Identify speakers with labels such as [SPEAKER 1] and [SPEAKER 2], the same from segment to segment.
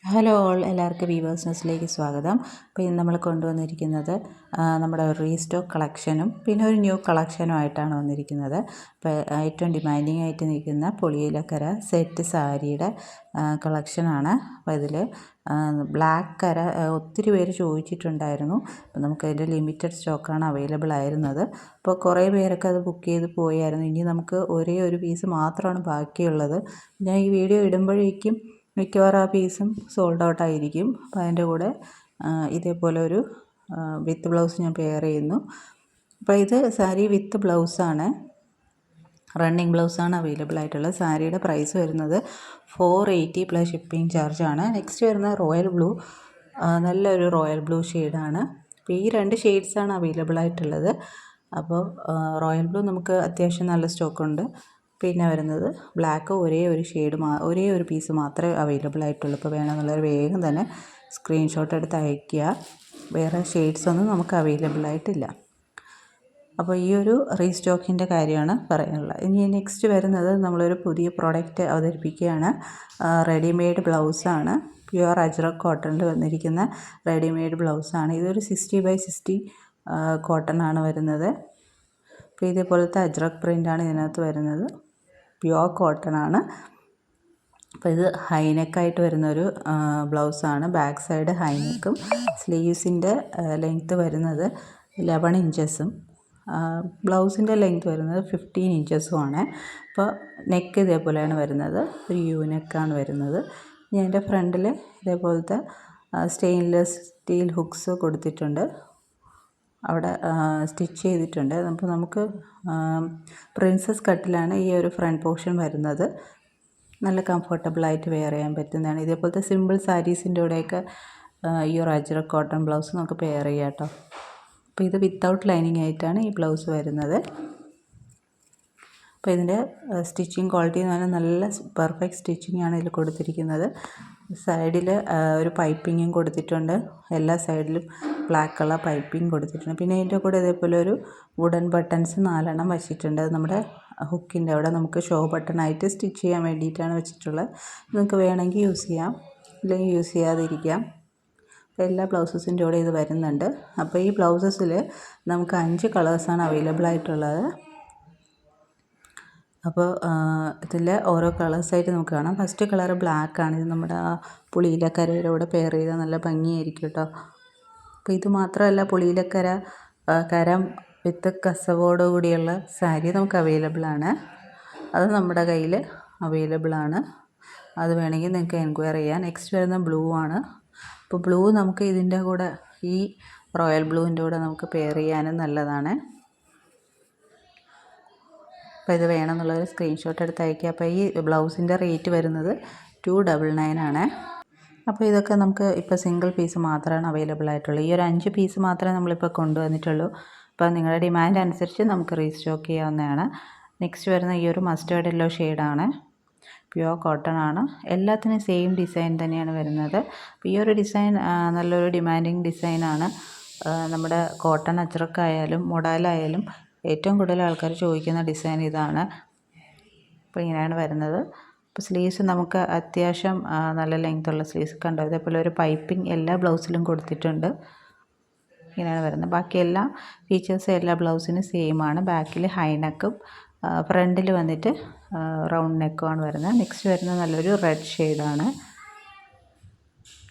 [SPEAKER 1] Hello all, എല്ലാവർക്കും weavers ന്യൂസിലേക്ക് സ്വാഗതം. അപ്പോൾ ഇന്ന് നമ്മൾ കൊണ്ടുവന്നിരിക്കുന്നത് നമ്മുടെ റീസ്റ്റോക്ക് കളക്ഷനും പിന്നെ ഒരു ന്യൂ കളക്ഷനും ആയിട്ടാണ് വന്നിരിക്കുന്നത്. അപ്പോൾ ഏറ്റവും ഡിമാൻഡിങ് ആയിട്ട് നിൽക്കുന്ന പൊളിയിലക്കര സെറ്റ് സാരിയുടെ കളക്ഷനാണ്. അപ്പോൾ ഇതിൽ ബ്ലാക്ക് കര ഒത്തിരി പേര് ചോദിച്ചിട്ടുണ്ടായിരുന്നു. അപ്പോൾ നമുക്കതിൻ്റെ ലിമിറ്റഡ് സ്റ്റോക്കാണ് അവൈലബിൾ ആയിരുന്നത്. അപ്പോൾ കുറേ പേരൊക്കെ അത് ബുക്ക് ചെയ്ത് പോയായിരുന്നു. ഇനി നമുക്ക് ഒരേ ഒരു പീസ് മാത്രമാണ് ബാക്കിയുള്ളത്. ഞാൻ ഈ വീഡിയോ ഇടുമ്പോഴേക്കും മിക്കവാറും ആ പീസും സോൾഡ് ഔട്ട് ആയിരിക്കും. അപ്പോൾ അതിൻ്റെ കൂടെ ഇതേപോലെ ഒരു വിത്ത് ബ്ലൗസ് ഞാൻ പെയർ ചെയ്യുന്നു. അപ്പോൾ ഇത് സാരി വിത്ത് ബ്ലൗസാണ്, റണ്ണിങ് ബ്ലൗസാണ് അവൈലബിൾ ആയിട്ടുള്ളത്. സാരിയുടെ പ്രൈസ് വരുന്നത് 480 പ്ലസ് ഷിപ്പിംഗ് ചാർജാണ്. നെക്സ്റ്റ് വരുന്ന റോയൽ ബ്ലൂ, നല്ലൊരു റോയൽ ബ്ലൂ ഷെയ്ഡാണ്. അപ്പോൾ ഈ രണ്ട് ഷെയ്ഡ്സാണ് അവൈലബിൾ ആയിട്ടുള്ളത്. അപ്പോൾ റോയൽ ബ്ലൂ നമുക്ക് അത്യാവശ്യം നല്ല സ്റ്റോക്കുണ്ട്. പിന്നെ വരുന്നത് ബ്ലാക്ക്, ഒരേ ഒരു പീസ് മാത്രമേ അവൈലബിൾ ആയിട്ടുള്ളൂ. ഇപ്പോൾ വേണമെന്നുള്ളവർ വേഗം തന്നെ സ്ക്രീൻഷോട്ട് എടുത്ത് അയയ്ക്കുക. വേറെ ഷെയ്ഡ്സ് ഒന്നും നമുക്ക് അവൈലബിൾ ആയിട്ടില്ല. അപ്പോൾ ഈ ഒരു റീസ്റ്റോക്കിൻ്റെ കാര്യമാണ് പറയാനുള്ളത്. ഇനി നെക്സ്റ്റ് വരുന്നത് നമ്മളൊരു പുതിയ പ്രോഡക്റ്റ് അവതരിപ്പിക്കുകയാണ്. റെഡിമെയ്ഡ് ബ്ലൗസാണ്. പ്യുവർ അജ്രക് കോട്ടണിൽ വന്നിരിക്കുന്ന റെഡിമെയ്ഡ് ബ്ലൗസാണ്. ഇതൊരു 60/60 കോട്ടൺ ആണ് വരുന്നത്. അപ്പോൾ ഇതേപോലത്തെ അജ്രക് പ്രിൻ്റാണ് ഇതിനകത്ത് വരുന്നത്. പ്യുവർ കോട്ടൺ ആണ്. അപ്പോൾ ഇത് ഹൈനെക്കായിട്ട് വരുന്നൊരു ബ്ലൗസാണ്. ബാക്ക് സൈഡ് ഹൈനെക്കും സ്ലീവ്സിൻ്റെ ലെങ്ത്ത് വരുന്നത് 11 ഇഞ്ചസും ബ്ലൗസിൻ്റെ ലെങ്ത്ത് വരുന്നത് 15 ഇഞ്ചസുമാണ്. അപ്പോൾ നെക്ക് ഇതേപോലെയാണ് വരുന്നത്. ഒരു യു നെക്കാണ് വരുന്നത്. ഇനി അതിൻ്റെ ഫ്രണ്ടിൽ ഇതേപോലത്തെ സ്റ്റെയിൻലെസ് സ്റ്റീൽ ഹുക്സ് കൊടുത്തിട്ടുണ്ട്. അവിടെ സ്റ്റിച്ച് ചെയ്തിട്ടുണ്ട്. അപ്പോൾ നമുക്ക് പ്രിൻസസ് കട്ടിലാണ് ഈ ഒരു ഫ്രണ്ട് പോർഷൻ വരുന്നത്. നല്ല കംഫർട്ടബിളായിട്ട് വെയർ ചെയ്യാൻ പറ്റുന്നതാണ്. ഇതേപോലത്തെ സിമ്പിൾ സാരീസിൻ്റെ കൂടെയൊക്കെ ഈ ഒരു അജ്രക് കോട്ടൺ ബ്ലൗസ് നമുക്ക് പെയർ ചെയ്യാം കേട്ടോ. അപ്പോൾ ഇത് വിത്തൗട്ട് ലൈനിങ് ആയിട്ടാണ് ഈ ബ്ലൗസ് വരുന്നത്. അപ്പോൾ ഇതിൻ്റെ സ്റ്റിച്ചിങ് ക്വാളിറ്റി എന്ന് പറഞ്ഞാൽ നല്ല പെർഫെക്റ്റ് സ്റ്റിച്ചിങ് ആണ് ഇതിൽ കൊടുത്തിരിക്കുന്നത്. സൈഡിൽ ഒരു പൈപ്പിങ്ങും കൊടുത്തിട്ടുണ്ട്. എല്ലാ സൈഡിലും ബ്ലാക്ക് കളർ പൈപ്പിംഗ് കൊടുത്തിട്ടുണ്ട്. പിന്നെ അതിൻ്റെ കൂടെ ഇതേപോലെ ഒരു വുഡൻ ബട്ടൺസ് 4 വെച്ചിട്ടുണ്ട്. അത് നമ്മുടെ ഹുക്കിൻ്റെ അവിടെ നമുക്ക് ഷോ ബട്ടണായിട്ട് സ്റ്റിച്ച് ചെയ്യാൻ വേണ്ടിയിട്ടാണ് വെച്ചിട്ടുള്ളത്. നിങ്ങൾക്ക് വേണമെങ്കിൽ യൂസ് ചെയ്യാം, ഇല്ലെങ്കിൽ യൂസ് ചെയ്യാതിരിക്കാം. അപ്പോൾ എല്ലാ ബ്ലൗസസിൻ്റെ കൂടെ ഇത് വരുന്നുണ്ട്. അപ്പോൾ ഈ ബ്ലൗസസിൽ നമുക്ക് 5 കളേഴ്സാണ് അവൈലബിൾ ആയിട്ടുള്ളത്. അപ്പോൾ ഇതിൽ ഓരോ കളേഴ്സായിട്ട് നമുക്ക് കാണാം. ഫസ്റ്റ് കളർ ബ്ലാക്കാണ്. ഇത് നമ്മുടെ ആ പുളിയിലക്കരയുടെ കൂടെ പെയർ ചെയ്താൽ നല്ല ഭംഗിയായിരിക്കും കേട്ടോ. അപ്പോൾ ഇത് മാത്രമല്ല, പുളിയിലക്കര കരം വിത്ത് കസവോട് കൂടിയുള്ള സാരി നമുക്ക് അവൈലബിൾ ആണ്. അത് നമ്മുടെ കയ്യിൽ അവൈലബിൾ ആണ്. അത് വേണമെങ്കിൽ നിങ്ങൾക്ക് എൻക്വയറി ചെയ്യാം. നെക്സ്റ്റ് വരുന്ന ബ്ലൂ ആണ്. അപ്പോൾ ബ്ലൂ നമുക്ക് ഇതിൻ്റെ കൂടെ ഈ റോയൽ ബ്ലൂവിൻ്റെ കൂടെ നമുക്ക് പെയർ ചെയ്യാനും നല്ലതാണ്. അപ്പോൾ ഇത് വേണമെന്നുള്ളൊരു സ്ക്രീൻഷോട്ട് എടുത്ത് അയയ്ക്കുക. അപ്പോൾ ഈ ബ്ലൗസിൻ്റെ റേറ്റ് വരുന്നത് 299 ആണ്. അപ്പോൾ ഇതൊക്കെ നമുക്ക് ഇപ്പോൾ സിംഗിൾ പീസ് മാത്രമാണ് അവൈലബിൾ ആയിട്ടുള്ളൂ. ഈ ഒരു 5 പീസ് മാത്രമേ നമ്മളിപ്പോൾ കൊണ്ടുവന്നിട്ടുള്ളൂ. അപ്പോൾ നിങ്ങളുടെ ഡിമാൻഡ് അനുസരിച്ച് നമുക്ക് റീസ്റ്റോക്ക് ചെയ്യാവുന്നതാണ്. നെക്സ്റ്റ് വരുന്ന ഈ ഒരു മസ്റ്റേർഡ് യെല്ലോ ഷെയ്ഡാണ്. പ്യുവർ കോട്ടൺ ആണ്. എല്ലാത്തിനും സെയിം ഡിസൈൻ തന്നെയാണ് വരുന്നത്. അപ്പോൾ ഈ ഒരു ഡിസൈൻ നല്ലൊരു ഡിമാൻഡിങ് ഡിസൈനാണ്. നമ്മുടെ കോട്ടൺ അജ്രക്കായാലും മൊഡാലായാലും ഏറ്റവും കൂടുതൽ ആൾക്കാർ ചോദിക്കുന്ന ഡിസൈൻ ഇതാണ്. അപ്പോൾ ഇങ്ങനെയാണ് വരുന്നത്. അപ്പോൾ സ്ലീവ്സ് നമുക്ക് അത്യാവശ്യം നല്ല ലെങ്ത്തുള്ള സ്ലീവ്സ് കണ്ടോ. ഇതേപോലെ ഒരു പൈപ്പിംഗ് എല്ലാ ബ്ലൗസിലും കൊടുത്തിട്ടുണ്ട്. ഇങ്ങനെയാണ് വരുന്നത്. ബാക്കി എല്ലാ ഫീച്ചേഴ്സും എല്ലാ ബ്ലൗസിനും സെയിം ആണ്. ബാക്കിൽ ഹൈനെക്കും ഫ്രണ്ടിൽ വന്നിട്ട് റൗണ്ട് നെക്കുമാണ് വരുന്നത്. നെക്സ്റ്റ് വരുന്നത് നല്ലൊരു റെഡ് ഷെയ്ഡാണ്.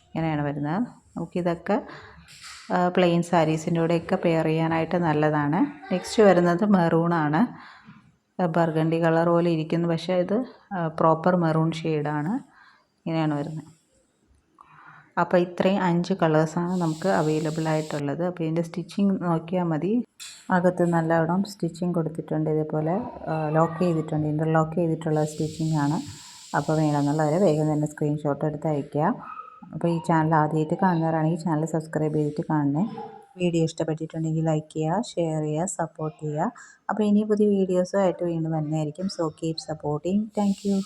[SPEAKER 1] ഇങ്ങനെയാണ് വരുന്നത്. നമുക്കിതൊക്കെ പ്ലെയിൻ സാരീസിൻ്റെ കൂടെയൊക്കെ പെയർ ചെയ്യാനായിട്ട് നല്ലതാണ്. നെക്സ്റ്റ് വരുന്നത് മെറൂണാണ്. ബർഗണ്ടി കളർ പോലെ ഇരിക്കുന്നു, പക്ഷേ ഇത് പ്രോപ്പർ മെറൂൺ ഷെയ്ഡാണ്. ഇങ്ങനെയാണ് വരുന്നത്. അപ്പോൾ ഇത്രയും 5 കളേഴ്സാണ് നമുക്ക് അവൈലബിൾ ആയിട്ടുള്ളത്. അപ്പോൾ ഇതിൻ്റെ സ്റ്റിച്ചിങ് നോക്കിയാൽ മതി. അകത്ത് നല്ലവണ്ണം സ്റ്റിച്ചിങ് കൊടുത്തിട്ടുണ്ട്. ഇതേപോലെ ലോക്ക് ചെയ്തിട്ടുണ്ട്, ഇൻ്റർലോക്ക് ചെയ്തിട്ടുള്ള സ്റ്റിച്ചിങ് ആണ്. അപ്പോൾ വേണമെന്നുള്ളവരെ വേഗം തന്നെ സ്ക്രീൻഷോട്ട് എടുത്ത് അയയ്ക്കുക. അപ്പോൾ ഈ ചാനൽ ആദ്യമായിട്ട് കാണുന്നവരാണെങ്കിൽ ചാനൽ സബ്സ്ക്രൈബ് ചെയ്തിട്ട് കാണണേ. വീഡിയോ ഇഷ്ടപ്പെട്ടിട്ടുണ്ടെങ്കിൽ ലൈക്ക് ചെയ്യുക, ഷെയർ ചെയ്യുക, സപ്പോർട്ട് ചെയ്യുക. അപ്പോൾ ഇനി പുതിയ വീഡിയോസുമായിട്ട് വീണ്ടും വരുന്നതായിരിക്കും. So keep supporting. Thank you.